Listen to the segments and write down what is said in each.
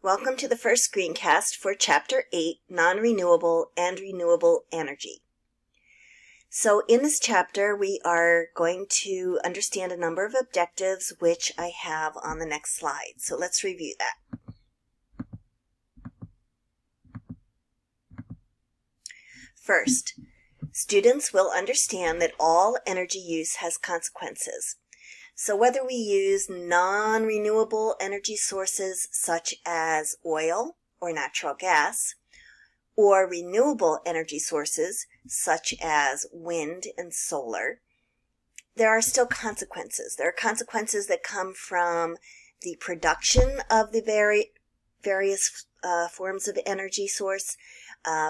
Welcome to the first screencast for Chapter 8, Non-Renewable and Renewable Energy. So in this chapter, we are going to understand a number of objectives, which I have on the next slide. So let's review that. First, students will understand that all energy use has consequences. So whether we use non-renewable energy sources such as oil or natural gas, or renewable energy sources such as wind and solar, there are still consequences. There are consequences that come from the production of the various forms of energy source,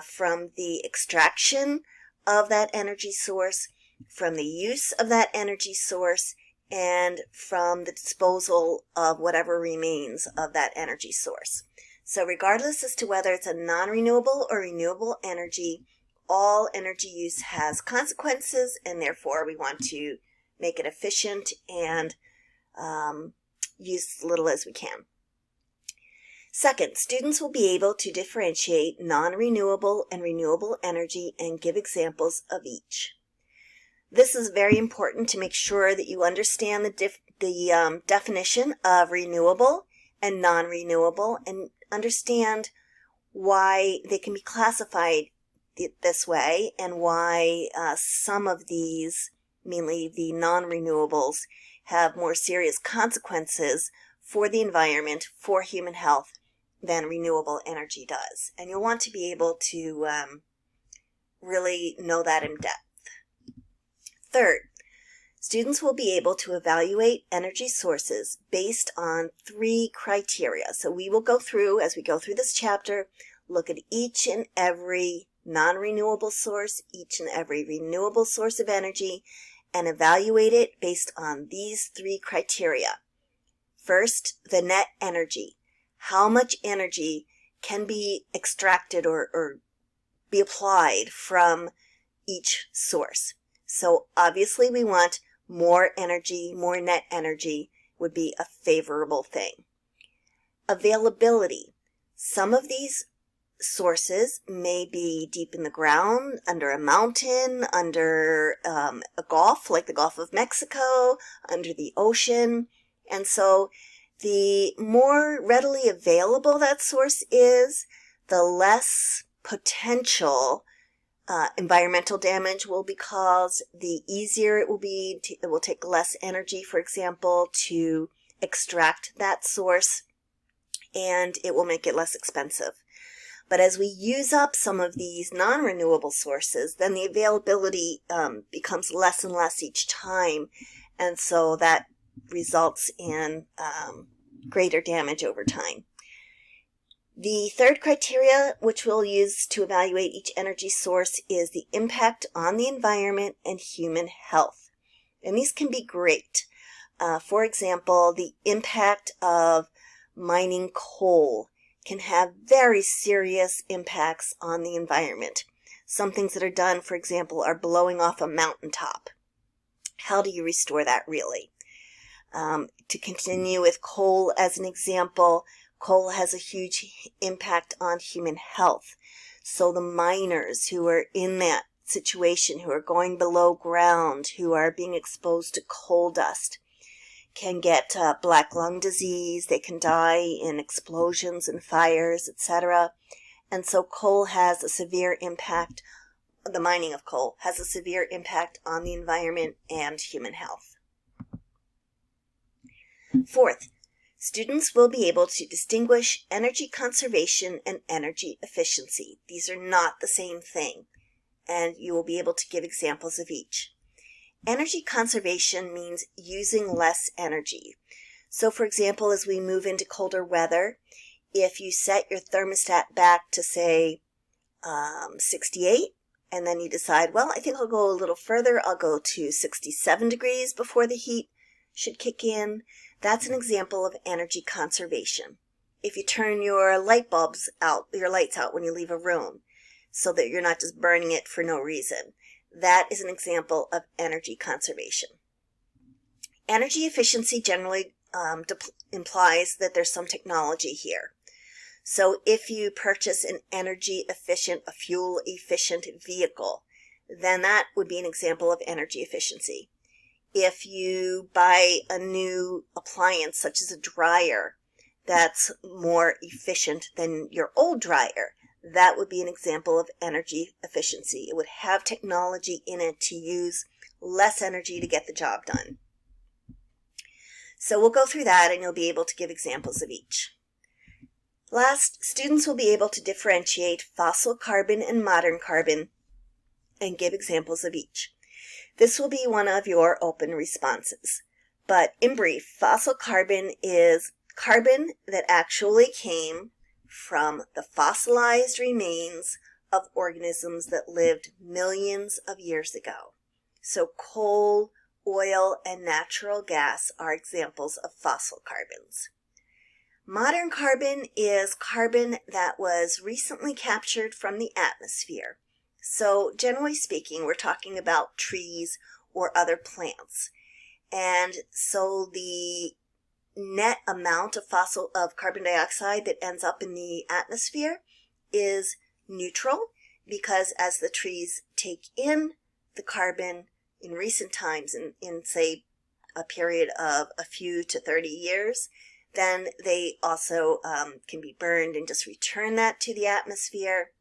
from the extraction of that energy source, from the use of that energy source, and from the disposal of whatever remains of that energy source. So regardless as to whether it's a non-renewable or renewable energy, all energy use has consequences, and therefore we want to make it efficient and use as little as we can. Second, students will be able to differentiate non-renewable and renewable energy and give examples of each. This is very important to make sure that you understand the definition of renewable and non-renewable and understand why they can be classified this way and why some of these, mainly the non-renewables, have more serious consequences for the environment, for human health, than renewable energy does. And you'll want to be able to really know that in depth. Third, students will be able to evaluate energy sources based on 3 criteria. So we will go through, as we go through this chapter, look at each and every non-renewable source, each and every renewable source of energy, and evaluate it based on these 3 criteria. First, the net energy. How much energy can be extracted or be applied from each source? So obviously we want more energy, more net energy would be a favorable thing. Availability. Some of these sources may be deep in the ground, under a mountain, under a gulf, like the Gulf of Mexico, under the ocean. And so the more readily available that source is, the less potential environmental damage will be caused, the easier it will be. It will take less energy, for example, to extract that source, and it will make it less expensive. But as we use up some of these non-renewable sources, then the availability becomes less and less each time, and so that results in greater damage over time. The third criteria, which we'll use to evaluate each energy source, is the impact on the environment and human health. And these can be great. For example, the impact of mining coal can have very serious impacts on the environment. Some things that are done, for example, are blowing off a mountaintop. How do you restore that really? To continue with coal as an example, coal has a huge impact on human health. So the miners who are in that situation, who are going below ground, who are being exposed to coal dust, can get black lung disease. They can die in explosions and fires, etc. And so coal has a severe impact, the mining of coal has a severe impact on the environment and human health. Fourth, students will be able to distinguish energy conservation and energy efficiency. These are not the same thing, and you will be able to give examples of each. Energy conservation means using less energy. So, for example, as we move into colder weather, if you set your thermostat back to, say, 68, and then you decide, well, I think I'll go a little further, I'll go to 67 degrees before the heat should kick in, that's an example of energy conservation. If you turn your lights out when you leave a room, so that you're not just burning it for no reason, that is an example of energy conservation. Energy efficiency generally implies that there's some technology here. So if you purchase an energy efficient, a fuel efficient vehicle, then that would be an example of energy efficiency. If you buy a new appliance, such as a dryer, that's more efficient than your old dryer, that would be an example of energy efficiency. It would have technology in it to use less energy to get the job done. So we'll go through that and you'll be able to give examples of each. Last, students will be able to differentiate fossil carbon and modern carbon and give examples of each. This will be one of your open responses. But in brief, fossil carbon is carbon that actually came from the fossilized remains of organisms that lived millions of years ago. So coal, oil, and natural gas are examples of fossil carbons. Modern carbon is carbon that was recently captured from the atmosphere. So generally speaking, we're talking about trees or other plants. And so the net amount of carbon dioxide that ends up in the atmosphere is neutral, because as the trees take in the carbon in recent times, in say a period of a few to 30 years, then they also can be burned and just return that to the atmosphere.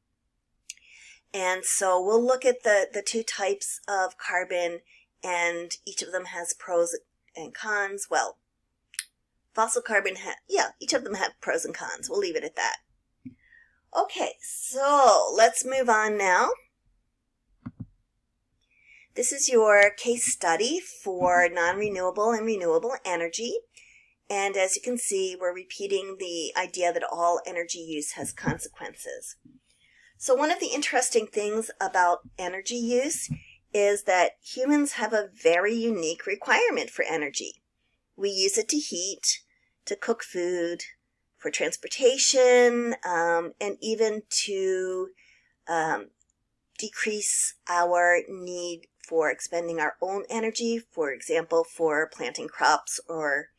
And so we'll look at the two types of carbon, and each of them has pros and cons. Well, fossil carbon, each of them have pros and cons. We'll leave it at that. Okay, so let's move on now. This is your case study for non-renewable and renewable energy. And as you can see, we're repeating the idea that all energy use has consequences. So one of the interesting things about energy use is that humans have a very unique requirement for energy. We use it to heat, to cook food, for transportation, and even to decrease our need for expending our own energy, for example, for planting crops or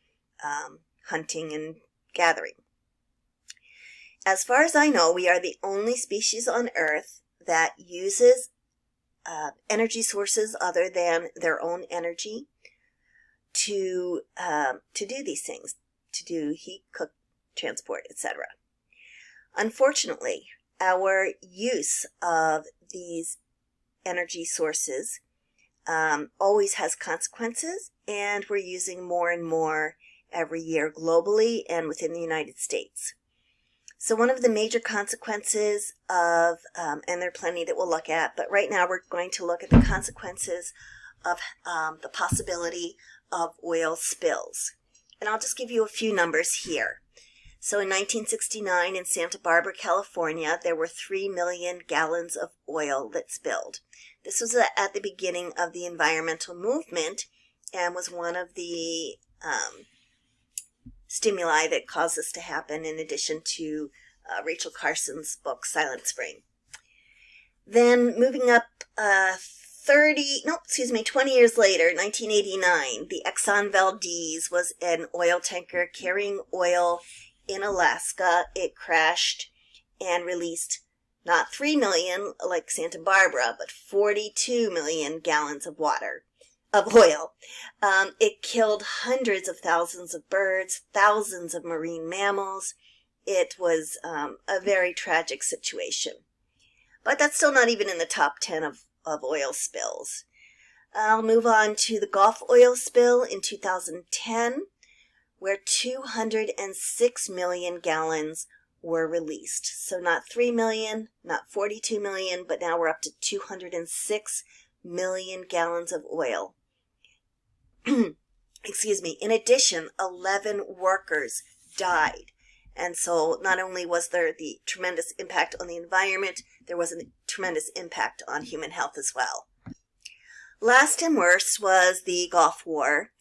hunting and gathering. As far as I know, we are the only species on Earth that uses energy sources other than their own energy to do these things, to do heat, cook, transport, etc. Unfortunately, our use of these energy sources always has consequences, and we're using more and more every year globally and within the United States. So one of the major consequences of, and there are plenty that we'll look at, but right now we're going to look at the consequences of the possibility of oil spills. And I'll just give you a few numbers here. So in 1969 in Santa Barbara, California, there were 3 million gallons of oil that spilled. This was at the beginning of the environmental movement and was one of the stimuli that caused this to happen, in addition to Rachel Carson's book, Silent Spring. Then moving up 20 years later, 1989, the Exxon Valdez was an oil tanker carrying oil in Alaska. It crashed and released not 3 million like Santa Barbara, but 42 million gallons of oil. It killed hundreds of thousands of birds, thousands of marine mammals. It was a very tragic situation. But that's still not even in the top 10 of oil spills. I'll move on to the Gulf oil spill in 2010, where 206 million gallons were released. So not 3 million, not 42 million, but now we're up to 206 million gallons of oil. Excuse me. In addition, 11 workers died. And so not only was there the tremendous impact on the environment, there was a tremendous impact on human health as well. Last and worst was the Gulf War.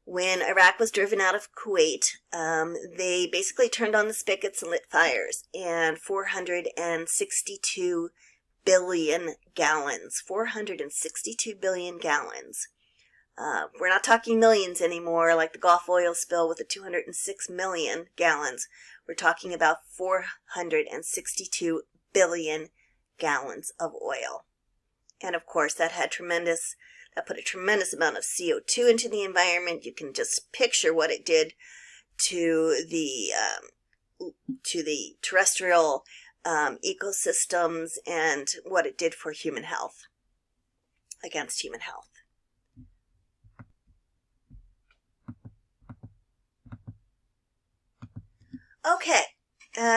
When Iraq was driven out of Kuwait, they basically turned on the spigots and lit fires, and 462 billion gallons We're not talking millions anymore, like the Gulf oil spill with the 206 million gallons. We're talking about 462 billion gallons of oil. And of course, that put a tremendous amount of CO2 into the environment. You can just picture what it did to the terrestrial ecosystems and what it did for human health, against human health. Okay,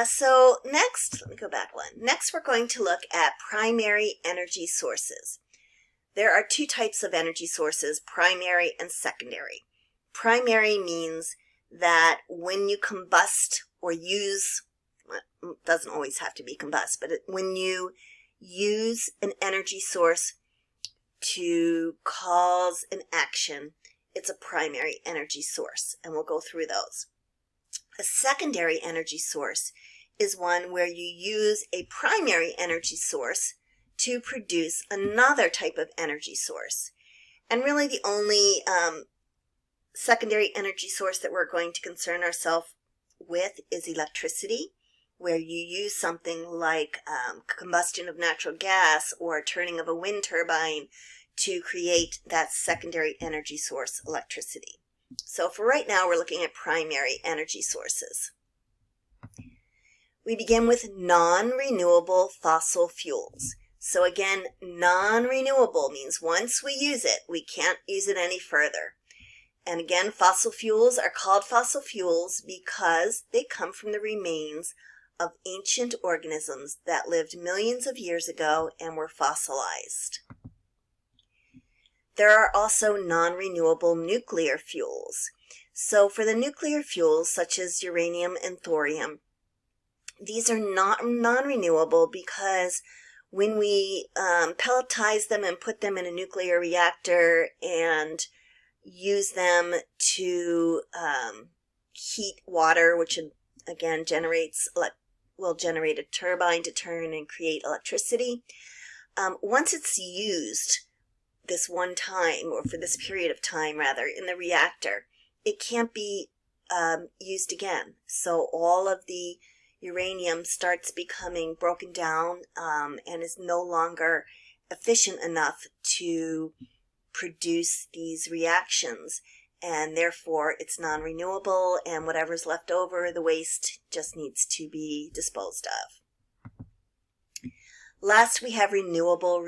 so next, let me go back one. Next, we're going to look at primary energy sources. There are two types of energy sources, primary and secondary. Primary means that when you combust or use, well, it doesn't always have to be combust, but when you use an energy source to cause an action, it's a primary energy source, and we'll go through those. A secondary energy source is one where you use a primary energy source to produce another type of energy source. And really the only secondary energy source that we're going to concern ourselves with is electricity, where you use something like combustion of natural gas or turning of a wind turbine to create that secondary energy source, electricity. So for right now, we're looking at primary energy sources. We begin with non-renewable fossil fuels. So again, non-renewable means once we use it, we can't use it any further. And again, fossil fuels are called fossil fuels because they come from the remains of ancient organisms that lived millions of years ago and were fossilized. There are also non-renewable nuclear fuels. So for the nuclear fuels, such as uranium and thorium, these are not non-renewable because when we pelletize them and put them in a nuclear reactor and use them to heat water, which again will generate a turbine to turn and create electricity. Once it's used this one time, or for this period of time rather, in the reactor, it can't be used again. So all of the uranium starts becoming broken down and is no longer efficient enough to produce these reactions, and therefore it's non-renewable, and whatever's left over, the waste, just needs to be disposed of. Last, we have renewable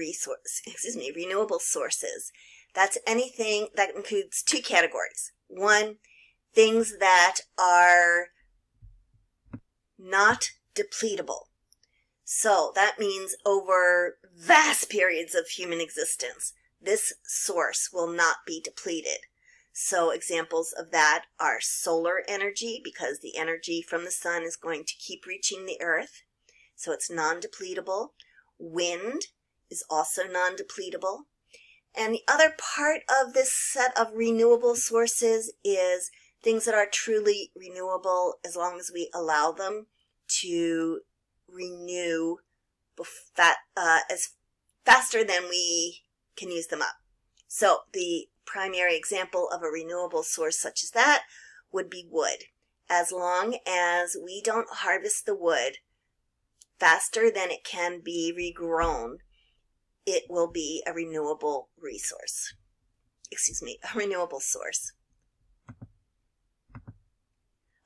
sources. That's anything that includes two categories. One, things that are not depletable. So that means over vast periods of human existence, this source will not be depleted. So examples of that are solar energy, because the energy from the sun is going to keep reaching the earth, so it's non-depletable. Wind is also non-depletable. And the other part of this set of renewable sources is things that are truly renewable as long as we allow them to renew as faster than we can use them up. So the primary example of a renewable source such as that would be wood. As long as we don't harvest the wood faster than it can be regrown, it will be a renewable resource. A renewable source.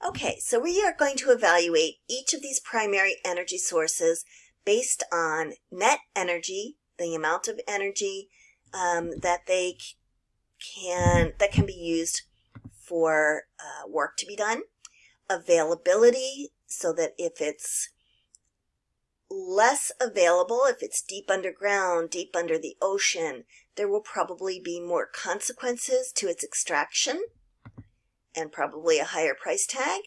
Okay, so we are going to evaluate each of these primary energy sources based on net energy, the amount of energy that can be used for work to be done, availability, so that if it's less available, if it's deep underground, deep under the ocean, there will probably be more consequences to its extraction and probably a higher price tag.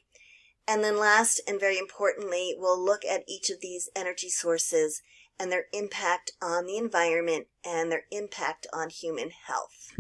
And then last, and very importantly, we'll look at each of these energy sources and their impact on the environment and their impact on human health.